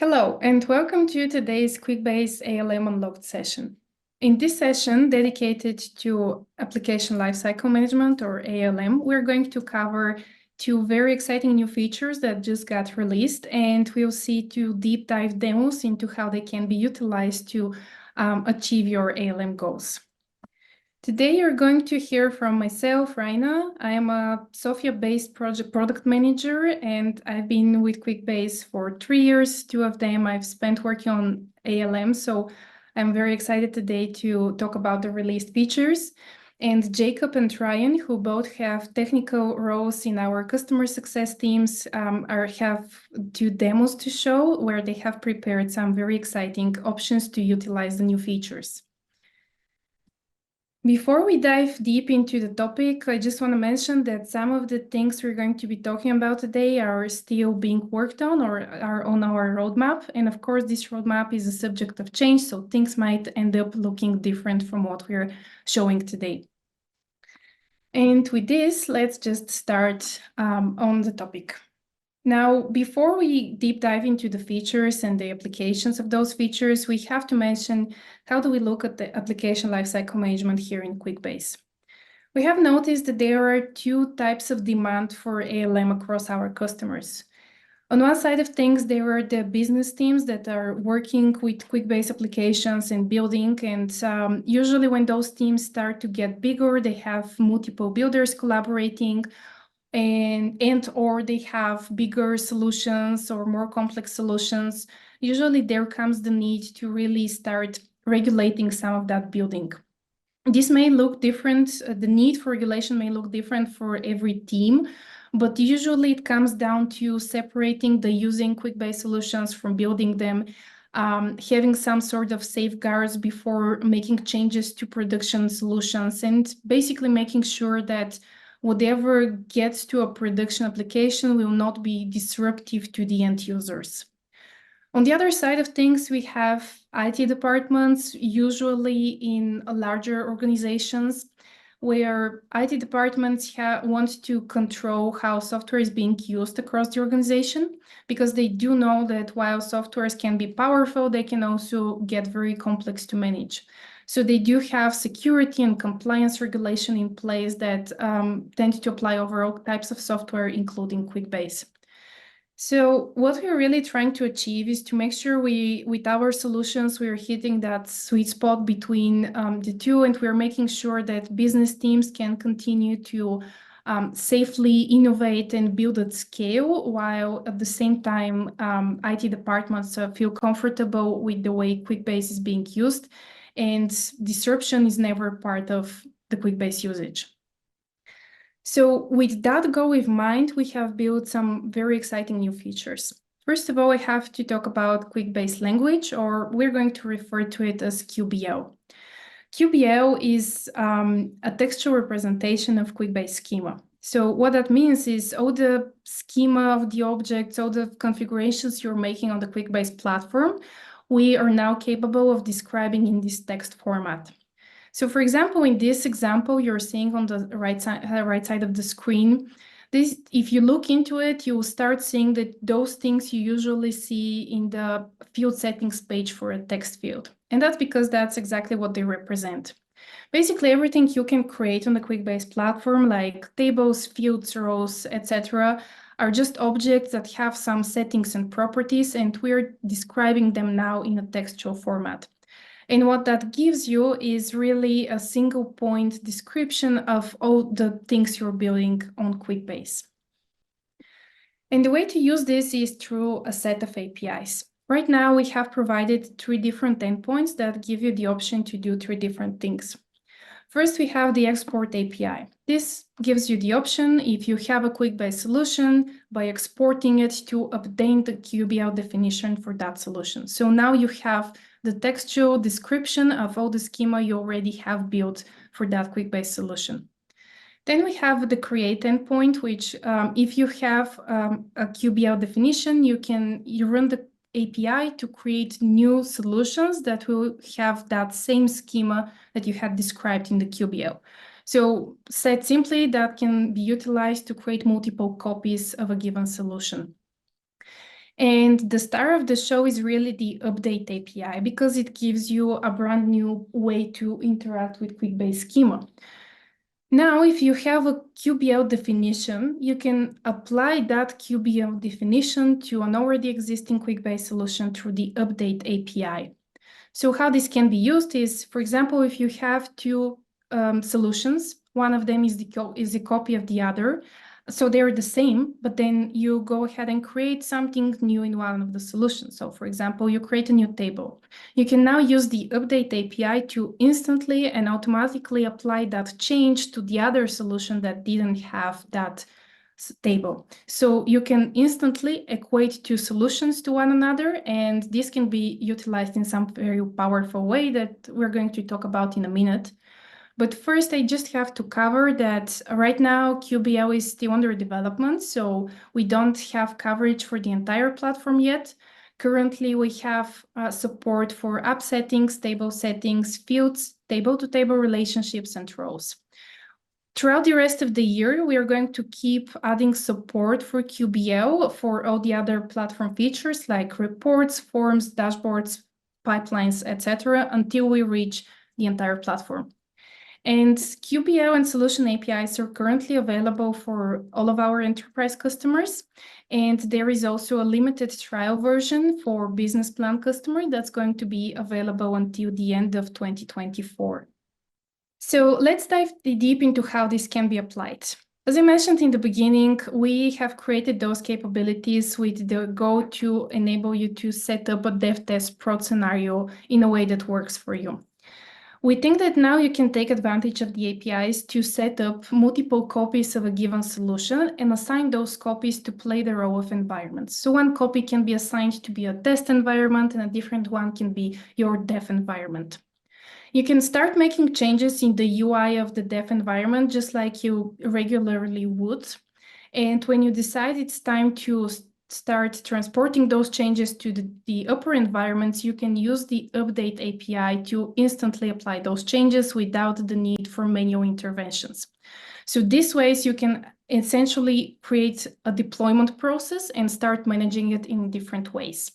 Hello, and welcome to today's Quickbase ALM Unlocked session. In this session dedicated to Application Lifecycle Management, or ALM, we're going to cover two very exciting new features that just got released, and we'll see two deep dive demos into how they can be utilized to achieve your ALM goals. Today, you're going to hear from myself, Raina. I am a Sofia-based product manager, and I've been with Quickbase for 3 years. 2 of them I've spent working on ALM, so I'm very excited today to talk about the released features. And Jacob and Ryan, who both have technical roles in our customer success teams, have 2 demos to show where they have prepared some very exciting options to utilize the new features. Before we dive deep into the topic, I just want to mention that some of the things we're going to be talking about today are still being worked on or are on our roadmap. And of course, this roadmap is a subject of change, so things might end up looking different from what we're showing today. And with this, let's just start on the topic. Now, before we deep dive into the features and the applications of those features, we have to mention how do we look at the application lifecycle management here in Quickbase. We have noticed that there are 2 types of demand for ALM across our customers. On one side of things, there are the business teams that are working with Quickbase applications and building. And usually when those teams start to get bigger, they have multiple builders collaborating, and or they have bigger solutions or more complex solutions. Usually there comes the need to really start regulating some of that building. This may look different, the need for regulation may look different for every team, but usually it comes down to separating the using Quickbase solutions from building them, having some sort of safeguards before making changes to production solutions, and basically making sure that whatever gets to a production application will not be disruptive to the end users. On the other side of things, we have IT departments, usually in larger organizations, where IT departments want to control how software is being used across the organization, because they do know that while softwares can be powerful, they can also get very complex to manage. So they do have security and compliance regulation in place that tend to apply over all types of software, including Quickbase. So what we're really trying to achieve is to make sure with our solutions, we're hitting that sweet spot between the two, and we're making sure that business teams can continue to safely innovate and build at scale, while at the same time, IT departments feel comfortable with the way Quickbase is being used, and disruption is never part of the Quickbase usage. So with that goal in mind, we have built some very exciting new features. First of all, I have to talk about Quickbase language, or we're going to refer to it as QBL. QBL is a textual representation of Quickbase schema. So what that means is all the schema of the objects, all the configurations you're making on the Quickbase platform, we are now capable of describing in this text format. So for example, in this example, you're seeing on the right side of the screen, if you look into it, you will start seeing that those things you usually see in the field settings page for a text field. And that's because that's exactly what they represent. Basically, everything you can create on the Quickbase platform, like tables, fields, rows, etc., are just objects that have some settings and properties, and we're describing them now in a textual format. And what that gives you is really a single point description of all the things you're building on Quickbase. And the way to use this is through a set of APIs. Right now, we have provided 3 different endpoints that give you the option to do 3 different things. First, we have the export API. This gives you the option, if you have a Quickbase solution, by exporting it to obtain the QBL definition for that solution. So now you have the textual description of all the schema you already have built for that Quickbase solution. Then we have the create endpoint, which if you have a QBL definition, you run the API to create new solutions that will have that same schema that you had described in the QBL. So said simply, that can be utilized to create multiple copies of a given solution. And the star of the show is really the update API because it gives you a brand new way to interact with Quickbase schema. Now, if you have a QBL definition, you can apply that QBL definition to an already existing Quickbase solution through the update API. So how this can be used is, for example, if you have two solutions, one of them is a copy of the other. So they're the same, but then you go ahead and create something new in one of the solutions. So for example, you create a new table. You can now use the update API to instantly and automatically apply that change to the other solution that didn't have that table. So you can instantly equate two solutions to one another, and this can be utilized in some very powerful way that we're going to talk about in a minute. But first, I just have to cover that right now QBL is still under development, so we don't have coverage for the entire platform yet. Currently, we have support for app settings, table settings, fields, table-to-table relationships, and rows. Throughout the rest of the year, we are going to keep adding support for QBL for all the other platform features like reports, forms, dashboards, pipelines, etc., until we reach the entire platform. And QBL and solution APIs are currently available for all of our enterprise customers. And there is also a limited trial version for business plan customer that's going to be available until the end of 2024. So let's dive deep into how this can be applied. As I mentioned in the beginning, we have created those capabilities with the goal to enable you to set up a dev test prod scenario in a way that works for you. We think that now you can take advantage of the APIs to set up multiple copies of a given solution and assign those copies to play the role of environments. So one copy can be assigned to be a test environment and a different one can be your dev environment. You can start making changes in the UI of the dev environment just like you regularly would. And when you decide it's time to start transporting those changes to the upper environments, you can use the update API to instantly apply those changes without the need for manual interventions. So these ways you can essentially create a deployment process and start managing it in different ways.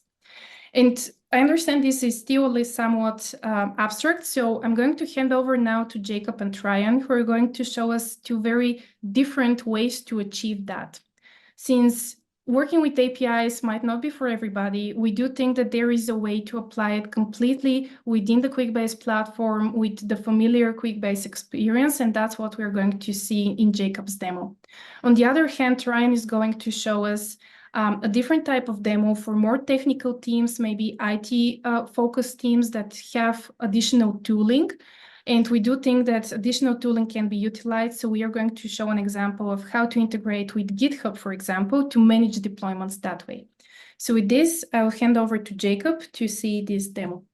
And I understand this is still somewhat abstract, so I'm going to hand over now to Jacob and Ryan, who are going to show us two very different ways to achieve that. Since working with APIs might not be for everybody, we do think that there is a way to apply it completely within the Quickbase platform with the familiar Quickbase experience, and that's what we're going to see in Jacob's demo. On the other hand, Ryan is going to show us a different type of demo for more technical teams, maybe IT-focused teams that have additional tooling. And we do think that additional tooling can be utilized. So we are going to show an example of how to integrate with GitHub, for example, to manage deployments that way. So with this, I'll hand over to Jacob to see this demo.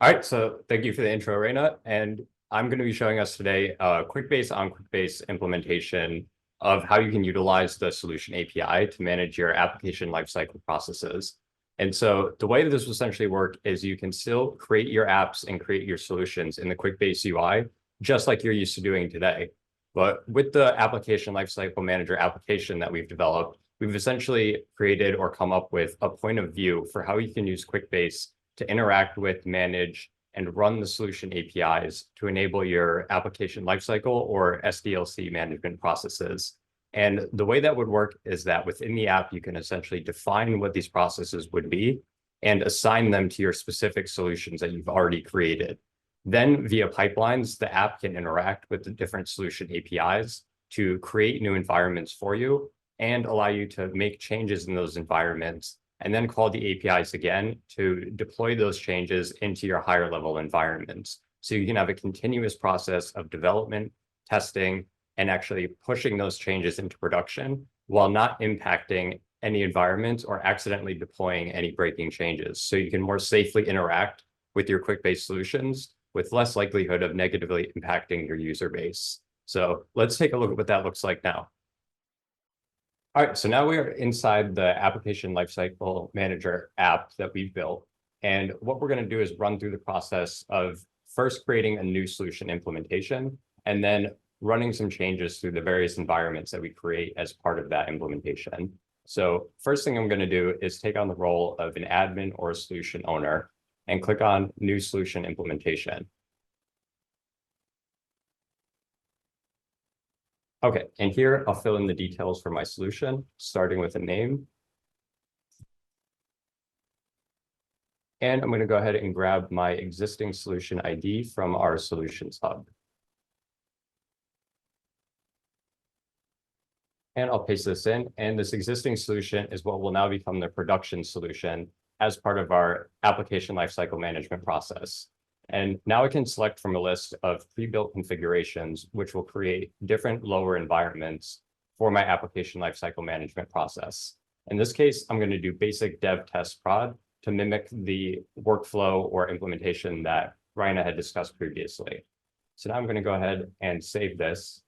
All right, so thank you for the intro, Reina. And I'm going to be showing us today a Quickbase on Quickbase implementation of how you can utilize the solution API to manage your application lifecycle processes. And so the way that this will essentially work is you can still create your apps and create your solutions in the Quickbase UI, just like you're used to doing today. But with the application lifecycle manager application that we've developed, we've essentially created or come up with a point of view for how you can use Quickbase to interact with, manage, and run the solution APIs to enable your application lifecycle or SDLC management processes. And the way that would work is that within the app, you can essentially define what these processes would be and assign them to your specific solutions that you've already created. Then via pipelines, the app can interact with the different solution APIs to create new environments for you and allow you to make changes in those environments and then call the APIs again to deploy those changes into your higher level environments. So you can have a continuous process of development, testing, and actually pushing those changes into production while not impacting any environments or accidentally deploying any breaking changes. So you can more safely interact with your Quickbase solutions with less likelihood of negatively impacting your user base. So let's take a look at what that looks like now. All right, so now we are inside the application lifecycle manager app that we've built. And what we're going to do is run through the process of first creating a new solution implementation and then running some changes through the various environments that we create as part of that implementation. So first thing I'm going to do is take on the role of an admin or a solution owner and click on New Solution Implementation. Okay, and here I'll fill in the details for my solution, starting with a name. And I'm going to go ahead and grab my existing solution ID from our Solutions Hub. And I'll paste this in, and this existing solution is what will now become the production solution as part of our application lifecycle management process. And now I can select from a list of pre-built configurations, which will create different lower environments for my application lifecycle management process. In this case, I'm going to do basic dev test prod to mimic the workflow or implementation that Raina had discussed previously. So now I'm going to go ahead and save this.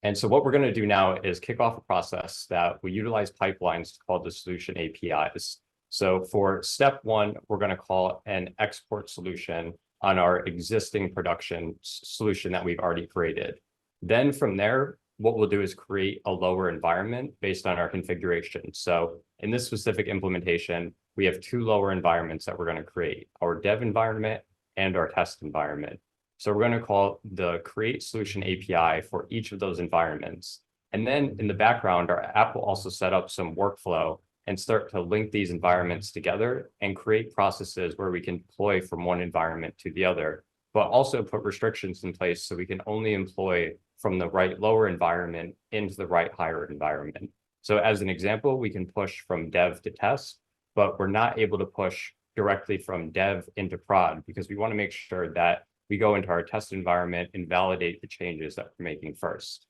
And so what we're going to do now is kick off a process that we utilize pipelines called the solution APIs. So for step one, we're going to call an export solution on our existing production solution that we've already created. Then from there, what we'll do is create a lower environment based on our configuration. So in this specific implementation, we have two lower environments that we're going to create, our dev environment and our test environment. So we're going to call the create solution API for each of those environments. And then in the background, our app will also set up some workflow and start to link these environments together and create processes where we can deploy from one environment to the other, but also put restrictions in place so we can only employ from the right lower environment into the right higher environment. So as an example, we can push from dev to test, but we're not able to push directly from dev into prod because we want to make sure that we go into our test environment and validate the changes that we're making first.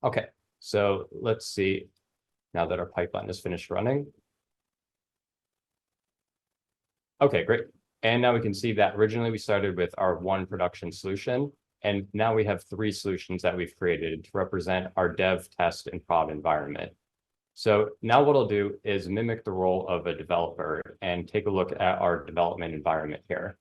Okay, so let's see now that our pipeline is finished running. Okay, great. And now we can see that originally we started with our one production solution, and now we have three solutions that we've created to represent our dev, test, and prod environment. So now what I'll do is mimic the role of a developer and take a look at our development environment here.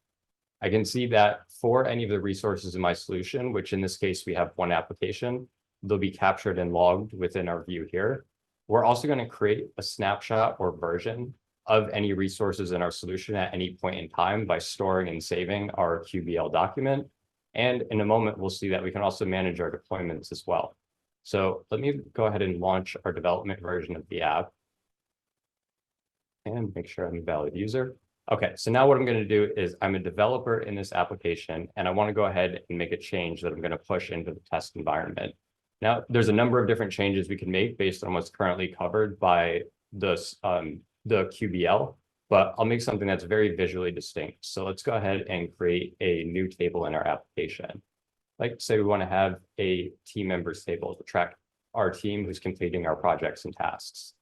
I can see that for any of the resources in my solution, which in this case, we have one application, they'll be captured and logged within our view here. We're also going to create a snapshot or version of any resources in our solution at any point in time by storing and saving our QBL document. And in a moment, we'll see that we can also manage our deployments as well. So let me go ahead and launch our development version of the app and make sure I'm a valid user. Okay, so now what I'm going to do is I'm a developer in this application, and I want to go ahead and make a change that I'm going to push into the test environment. Now, there's a number of different changes we can make based on what's currently covered by the QBL, but I'll make something that's very visually distinct. So let's go ahead and create a new table in our application. Like say we want to have a team members table to track our team who's completing our projects and tasks.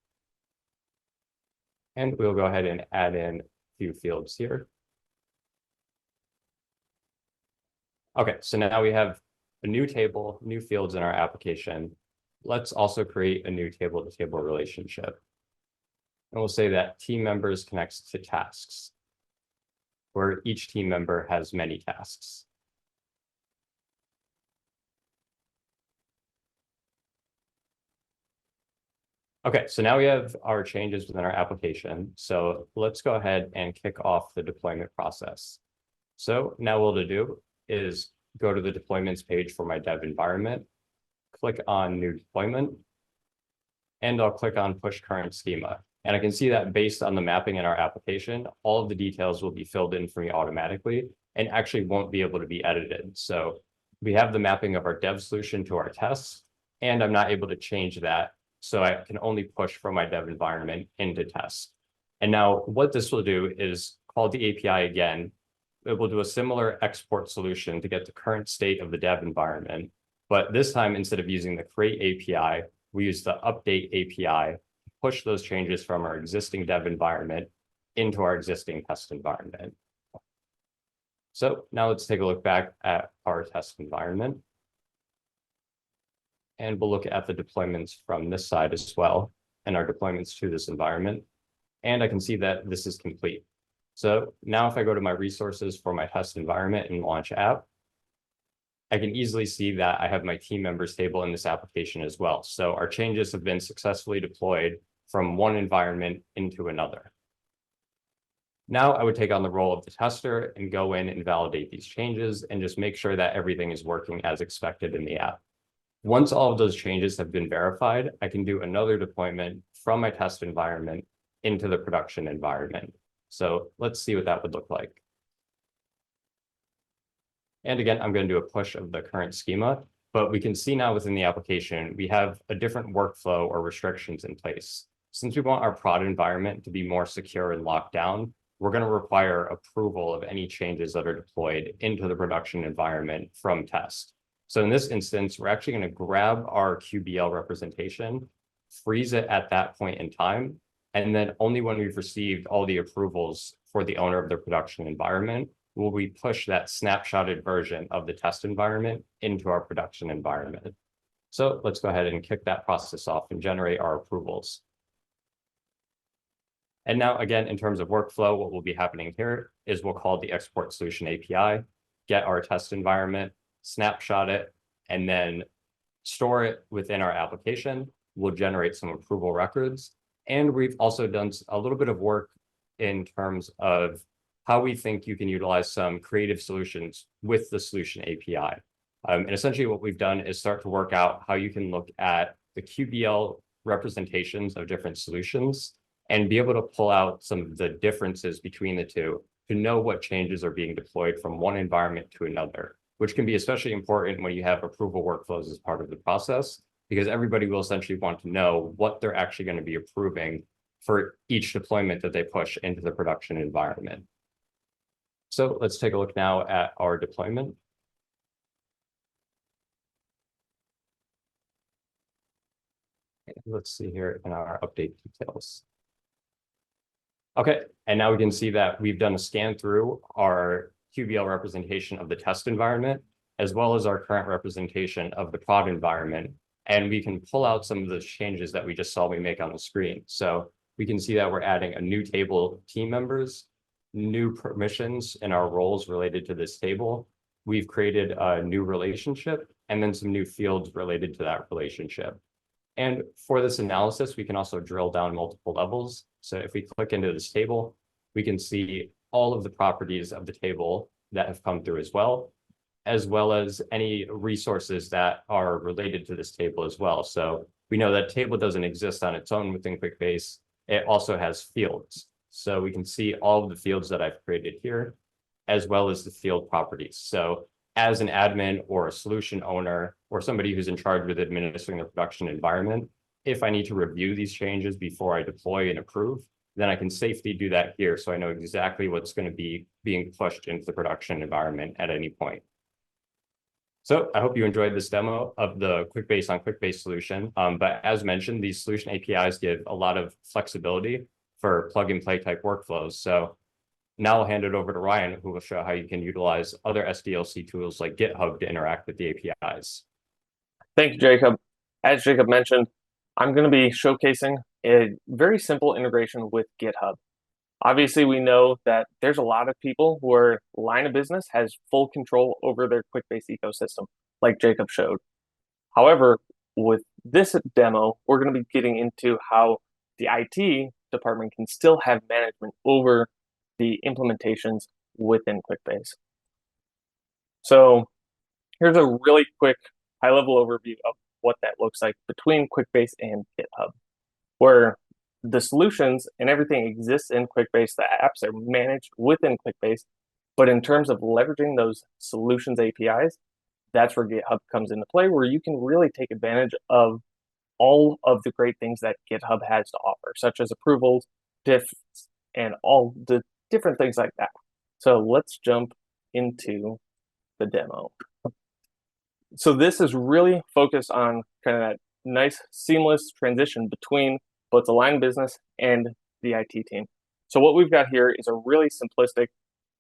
And we'll go ahead and add in a few fields here. Okay, so now we have a new table, new fields in our application. Let's also create a new table-to-table relationship. And we'll say that team members connects to tasks, where each team member has many tasks. Okay, so now we have our changes within our application. So let's go ahead and kick off the deployment process. So now what we'll do is go to the deployments page for my dev environment, click on new deployment, and I'll click on push current schema. And I can see that based on the mapping in our application, all of the details will be filled in for me automatically and actually won't be able to be edited. So we have the mapping of our dev solution to our tests, and I'm not able to change that. So I can only push from my dev environment into test. And now what this will do is call the API again. It will do a similar export solution to get the current state of the dev environment. But this time, instead of using the create API, we use the update API to push those changes from our existing dev environment into our existing test environment. So now let's take a look back at our test environment. And we'll look at the deployments from this side as well, and our deployments to this environment. And I can see that this is complete. So now if I go to my resources for my test environment and launch app, I can easily see that I have my team members table in this application as well. So our changes have been successfully deployed from one environment into another. Now I would take on the role of the tester and go in and validate these changes and just make sure that everything is working as expected in the app. Once all of those changes have been verified, I can do another deployment from my test environment into the production environment. So let's see what that would look like. And again, I'm going to do a push of the current schema, but we can see now within the application, we have a different workflow or restrictions in place. Since we want our prod environment to be more secure and locked down, we're going to require approval of any changes that are deployed into the production environment from test. So in this instance, we're actually going to grab our QBL representation, freeze it at that point in time, and then only when we've received all the approvals for the owner of the production environment will we push that snapshotted version of the test environment into our production environment. So let's go ahead and kick that process off and generate our approvals. And now, again, in terms of workflow, what will be happening here is we'll call the export solution API, get our test environment, snapshot it, and then store it within our application. We'll generate some approval records. And we've also done a little bit of work in terms of how we think you can utilize some creative solutions with the solution API. And essentially what we've done is start to work out how you can look at the QBL representations of different solutions and be able to pull out some of the differences between the two to know what changes are being deployed from one environment to another, which can be especially important when you have approval workflows as part of the process, because everybody will essentially want to know what they're actually going to be approving for each deployment that they push into the production environment. So let's take a look now at our deployment. Let's see here in our update details. Okay, and now we can see that we've done a scan through our QBL representation of the test environment, as well as our current representation of the prod environment. And we can pull out some of those changes that we just saw we make on the screen. So we can see that we're adding a new table of team members, new permissions in our roles related to this table. We've created a new relationship and then some new fields related to that relationship. And for this analysis, we can also drill down multiple levels. So if we click into this table, we can see all of the properties of the table that have come through as well as any resources that are related to this table as well. So we know that table doesn't exist on its own within Quickbase. It also has fields. So we can see all of the fields that I've created here, as well as the field properties. So as an admin or a solution owner or somebody who's in charge with administering the production environment, if I need to review these changes before I deploy and approve, then I can safely do that here. So I know exactly what's going to be being pushed into the production environment at any point. So I hope you enjoyed this demo of the Quickbase on Quickbase solution. But as mentioned, these solution APIs give a lot of flexibility for plug and play type workflows. So now I'll hand it over to Ryan, who will show how you can utilize other SDLC tools like GitHub to interact with the APIs. Thank you, Jacob. As Jacob mentioned, I'm going to be showcasing a very simple integration with GitHub. Obviously, we know that there's a lot of people where line of business has full control over their Quickbase ecosystem, like Jacob showed. However, with this demo, we're going to be getting into how the IT department can still have management over the implementations within Quickbase. So here's a really quick high-level overview of what that looks like between Quickbase and GitHub, where the solutions and everything exists in Quickbase. The apps are managed within Quickbase, but in terms of leveraging those solutions APIs, that's where GitHub comes into play, where you can really take advantage of all of the great things that GitHub has to offer, such as approvals, diffs, and all the different things like that. So let's jump into the demo. So this is really focused on kind of that nice seamless transition between both the line of business and the IT team. So what we've got here is a really simplistic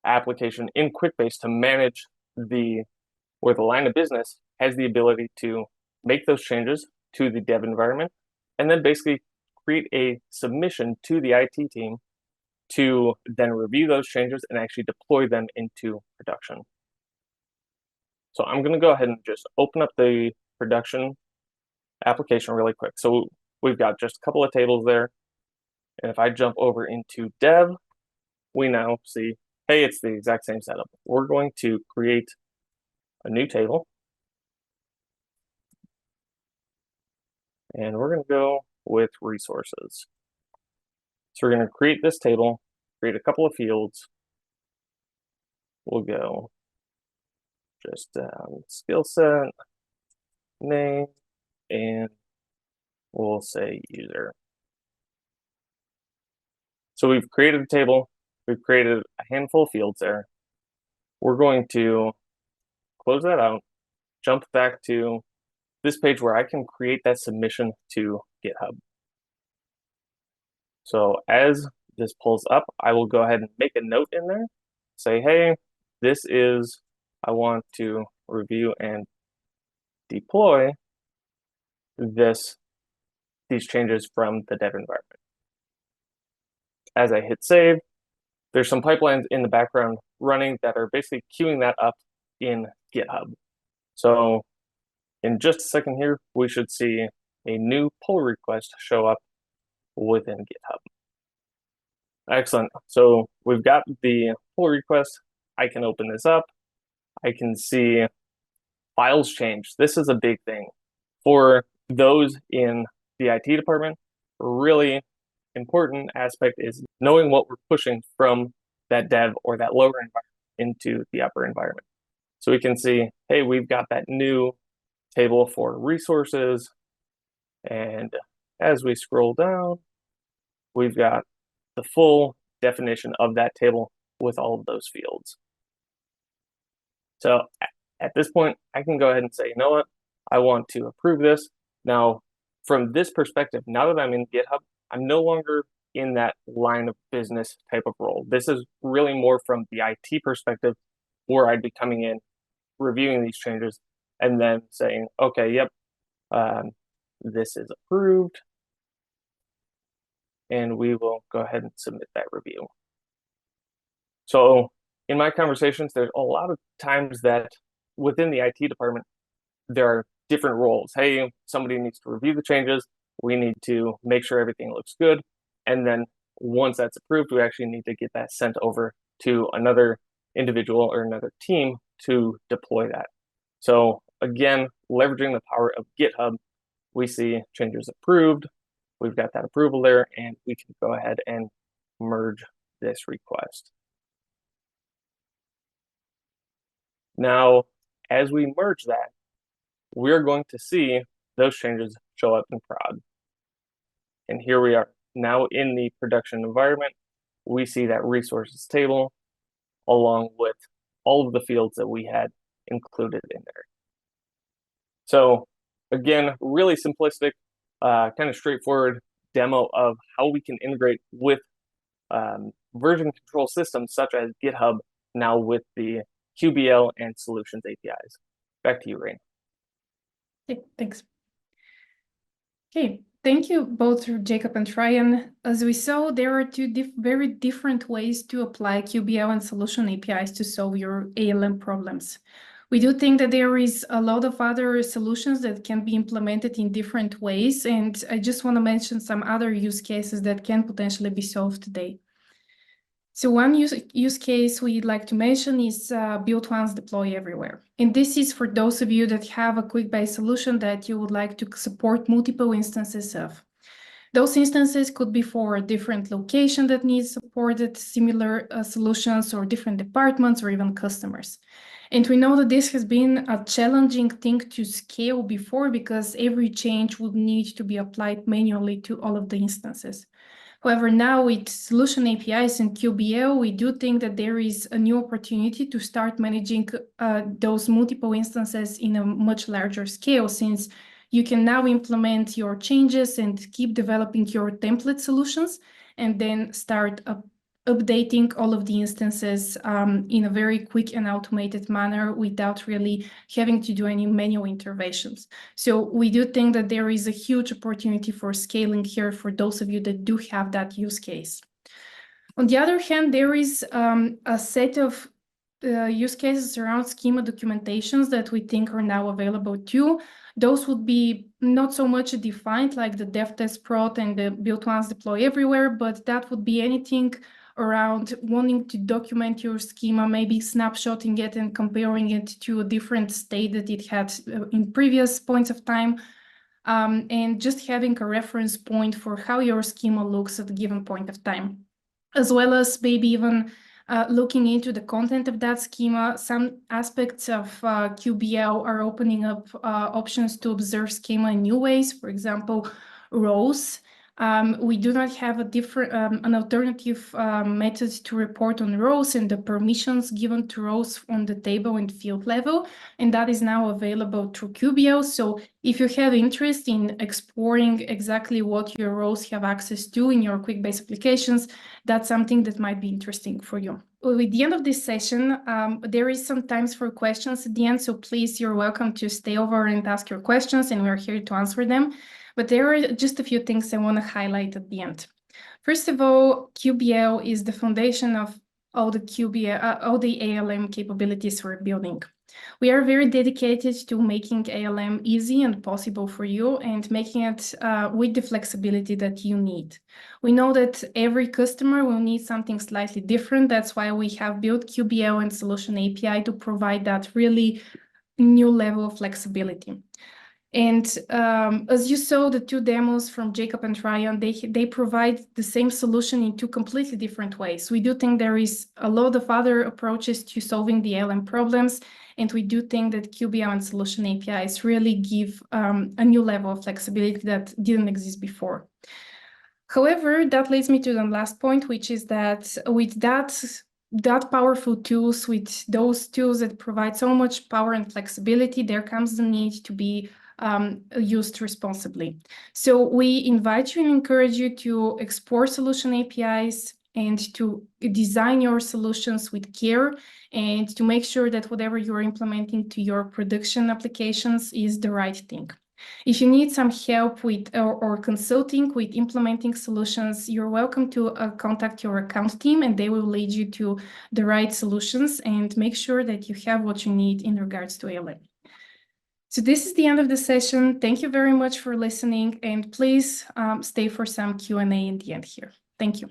application in Quickbase to manage where the line of business has the ability to make those changes to the dev environment and then basically create a submission to the IT team to then review those changes and actually deploy them into production. So I'm going to go ahead and just open up the production application really quick. So we've got just a couple of tables there. And if I jump over into dev, we now see, hey, it's the exact same setup. We're going to create a new table. And we're going to go with resources. So we're going to create this table, create a couple of fields. We'll go just skill set, name, and we'll say user. So we've created a table. We've created a handful of fields there. We're going to close that out, jump back to this page where I can create that submission to GitHub. So as this pulls up, I will go ahead and make a note in there, say, hey, this is, I want to review and deploy these changes from the dev environment. As I hit save, there's some pipelines in the background running that are basically queuing that up in GitHub. So in just a second here, we should see a new pull request show up within GitHub. Excellent. So we've got the pull request. I can open this up. I can see files change. This is a big thing. For those in the IT department, really important aspect is knowing what we're pushing from that dev or that lower environment into the upper environment. So we can see, hey, we've got that new table for resources. And as we scroll down, we've got the full definition of that table with all of those fields. So at this point, I can go ahead and say, you know what? I want to approve this. Now, from this perspective, now that I'm in GitHub, I'm no longer in that line of business type of role. This is really more from the IT perspective, where I'd be coming in, reviewing these changes, and then saying, okay, yep, this is approved. And we will go ahead and submit that review. So in my conversations, there's a lot of times that within the IT department, there are different roles. Hey, somebody needs to review the changes. We need to make sure everything looks good. And then once that's approved, we actually need to get that sent over to another individual or another team to deploy that. So again, leveraging the power of GitHub, we see changes approved. We've got that approval there, and we can go ahead and merge this request. Now, as we merge that, we're going to see those changes show up in prod. And here we are now in the production environment. We see that resources table along with all of the fields that we had included in there. So again, really simplistic, kind of straightforward demo of how we can integrate with version control systems such as GitHub now with the QBL and solutions APIs. Back to you, Rain. Okay, thanks. Okay, thank you both, Jacob and Ryan. As we saw, there are two very different ways to apply QBL and solution APIs to solve your ALM problems. We do think that there is a lot of other solutions that can be implemented in different ways, and I just want to mention some other use cases that can potentially be solved today. So one use case we'd like to mention is build once, deploy everywhere. And this is for those of you that have a Quickbase solution that you would like to support multiple instances of. Those instances could be for a different location that needs supported similar solutions, or different departments, or even customers. And we know that this has been a challenging thing to scale before, because every change would need to be applied manually to all of the instances. However, now with solution APIs and QBL, we do think that there is a new opportunity to start managing those multiple instances in a much larger scale, since you can now implement your changes and keep developing your template solutions, and then start updating all of the instances in a very quick and automated manner without really having to do any manual interventions. So we do think that there is a huge opportunity for scaling here for those of you that do have that use case. On the other hand, there is a set of use cases around schema documentations that we think are now available too. Those would be not so much defined like the dev test prot and the build once deploy everywhere, but that would be anything around wanting to document your schema, maybe snapshotting it and comparing it to a different state that it had in previous points of time, and just having a reference point for how your schema looks at a given point of time, as well as maybe even looking into the content of that schema. Some aspects of QBL are opening up options to observe schema in new ways. For example, rows. We do not have a different, an alternative method to report on rows and the permissions given to rows on the table and field level, and that is now available through QBL. So if you have interest in exploring exactly what your rows have access to in your Quickbase applications, that's something that might be interesting for you. Well, at the end of this session, there is some time for questions at the end, so please, you're welcome to stay over and ask your questions, and we're here to answer them. But there are just a few things I want to highlight at the end. First of all, QBL is the foundation of all the ALM capabilities we're building. We are very dedicated to making ALM easy and possible for you and making it with the flexibility that you need. We know that every customer will need something slightly different. That's why we have built QBL and Solution API to provide that really new level of flexibility. And as you saw, the two demos from Jacob and Ryan, they provide the same solution in two completely different ways. We do think there is a lot of other approaches to solving the ALM problems, and we do think that QBL and Solution APIs really give a new level of flexibility that didn't exist before. However, that leads me to the last point, which is that with that powerful tools, with those tools that provide so much power and flexibility, there comes the need to be used responsibly. So we invite you and encourage you to explore Solution APIs and to design your solutions with care and to make sure that whatever you're implementing to your production applications is the right thing. If you need some help with or consulting with implementing solutions, you're welcome to contact your account team, and they will lead you to the right solutions and make sure that you have what you need in regards to ALM. So this is the end of the session. Thank you very much for listening, and please stay for some Q&A in the end here. Thank you.